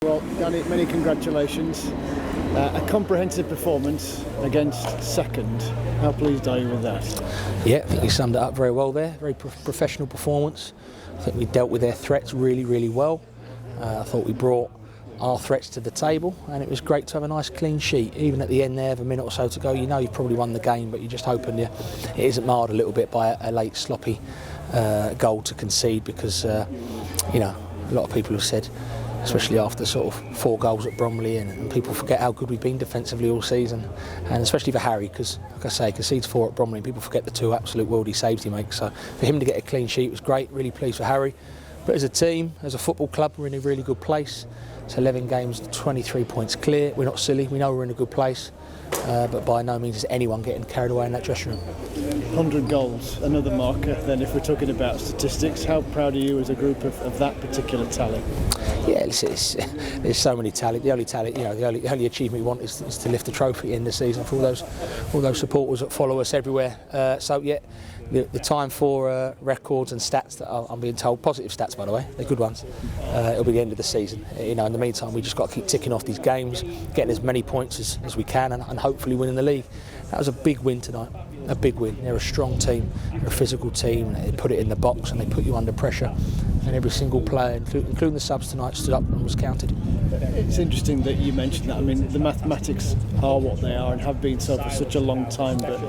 Well, Danny, many congratulations. A comprehensive performance against second. How pleased are you with that? Yeah, I think you summed it up very well there. Very professional performance. I think we dealt with their threats really, really well. I thought we brought our threats to the table, and it was great to have a nice clean sheet. Even at the end there, of a minute or so to go, you know you've probably won the game, but you're just hoping it isn't marred a little bit by a late sloppy goal to concede, because you know, a lot of people have said, especially after sort of 4 goals at Bromley, and people forget how good we've been defensively all season, and especially for Harry, because like I say, concedes 4 at Bromley, and people forget the 2 absolute worldie saves he makes. So for him to get a clean sheet was great. Really pleased for Harry. But as a team, as a football club, we're in a really good place. It's 11 games, 23 points clear. We're not silly. We know we're in a good place. But by no means is anyone getting carried away in that dressing room. 100 goals, another marker. Then, if we're talking about statistics, how proud are you as a group of that particular tally? Yeah, there's so many talent. The only talent, you know, the only achievement we want is to lift the trophy in the season for all those supporters that follow us everywhere. So yeah, the time for records and stats that I'm being told, positive stats by the way, they're good ones. It'll be the end of the season. You know, in the meantime, we just got to keep ticking off these games, getting as many points as we can, and hopefully winning the league. That was a big win tonight. A big win. They're a strong team, they're a physical team. They put it in the box and they put you under pressure. And every single player, including the subs tonight, stood up and was counted. It's interesting that you mentioned that. I mean, the mathematics are what they are and have been so for such a long time. But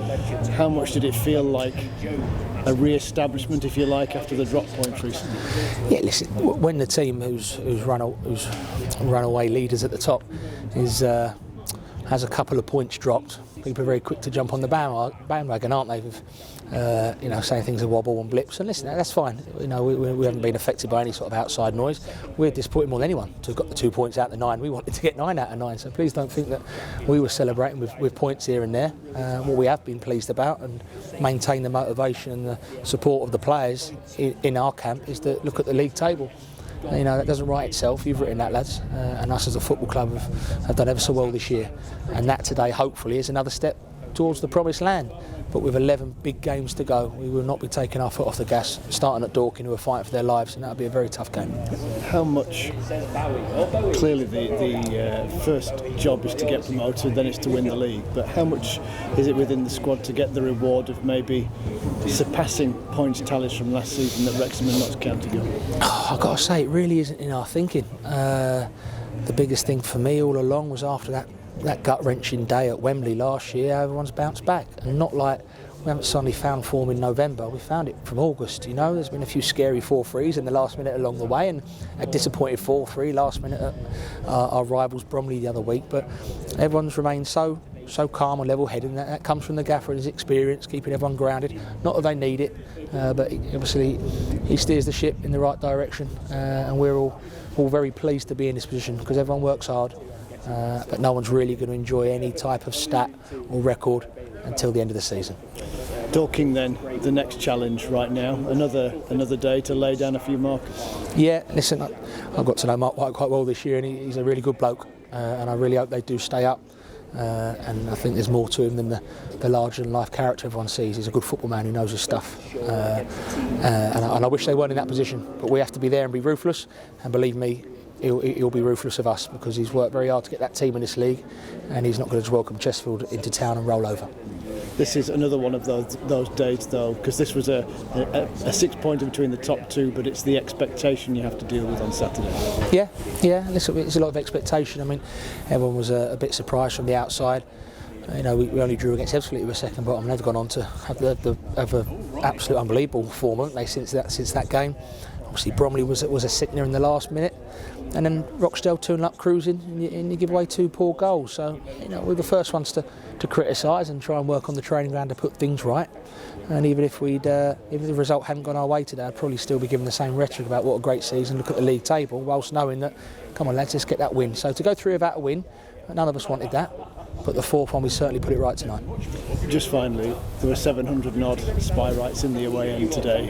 how much did it feel like a re-establishment, if you like, after the drop points recently? Yeah, listen. When the team who's runaway leaders at the top has a couple of points dropped, people are very quick to jump on the bandwagon, aren't they? With, you know, saying things are wobble and blips. And listen, that's fine. You know, we haven't been affected by any sort of outside noise. We're disappointed more than anyone to have got the 2 points out of the 9. We wanted to get 9 out of 9. So please don't think that we were celebrating with points here and there. What we have been pleased about and maintain the motivation and the support of the players in our camp is to look at the league table. You know, that doesn't write itself. You've written that, lads, and us as a football club have done ever so well this year, and that today hopefully is another step towards the promised land. But with 11 big games to go, we will not be taking our foot off the gas, starting at Dorking, who are fighting for their lives, and that'll be a very tough game. How much? Clearly the first job is to get promoted, then it's to win the league, but how much is it within the squad to get the reward of maybe surpassing points tallies from last season that Wrexham and Notts County got? I've got to say, it really isn't in our thinking. The biggest thing for me all along was after that gut-wrenching day at Wembley last year, everyone's bounced back. And not like we haven't suddenly found form in November, we found it from August, you know. There's been a few scary 4-3s in the last minute along the way, and a disappointed 4-3 last minute at our rivals Bromley the other week, but everyone's remained so calm and level-headed, and that comes from the gaffer and his experience, keeping everyone grounded. Not that they need it, but obviously he steers the ship in the right direction, and we're all very pleased to be in this position, because everyone works hard. But no one's really going to enjoy any type of stat or record until the end of the season. Dorking then, the next challenge right now, another day to lay down a few markers. Yeah, listen, I've got to know Mark White quite well this year, and he's a really good bloke, and I really hope they do stay up. And I think there's more to him than the larger-than-life character everyone sees. He's a good football man who knows his stuff, and I wish they weren't in that position, but we have to be there and be ruthless, and believe me, he'll be ruthless of us, because he's worked very hard to get that team in this league, and he's not going to just welcome Chesterfield into town and roll over. This is another one of those days, though, because this was a 6-pointer between the top 2, but it's the expectation you have to deal with on Saturday. Yeah. Listen, it's a lot of expectation. I mean, everyone was a bit surprised from the outside. You know, we only drew against Ebbsfleet with a second bottom, and they've gone on to have an absolute unbelievable form, haven't they, since that game. Obviously, Bromley was a sickener in the last minute, and then Rochdale turning up cruising, and you give away 2 poor goals. So, you know, we're the first ones to criticise and try and work on the training ground to put things right. And even if the result hadn't gone our way today, I'd probably still be giving the same rhetoric about what a great season, look at the league table, whilst knowing that, come on lads, let's get that win. So to go through without a win, none of us wanted that. But the 4th one, we certainly put it right tonight. Just finally, there were 700 odd Spireites in the away end today.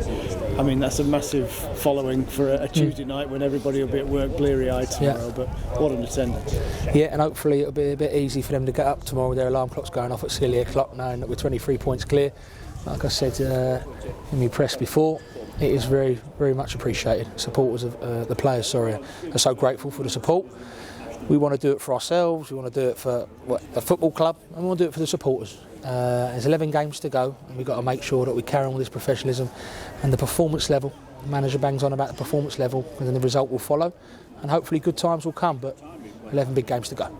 I mean, that's a massive following for a Tuesday night when everybody will be at work bleary-eyed tomorrow, yeah. But what an attendance. Yeah, and hopefully it'll be a bit easy for them to get up tomorrow with their alarm clocks going off at silly o'clock, knowing that we're 23 points clear. Like I said in my press before, it is very, very much appreciated. Supporters of the players, are so grateful for the support. We want to do it for ourselves, we want to do it for the football club, and we want to do it for the supporters. There's 11 games to go, and we've got to make sure that we carry on with this professionalism and the performance level. The manager bangs on about the performance level, and then the result will follow, and hopefully good times will come, but 11 big games to go.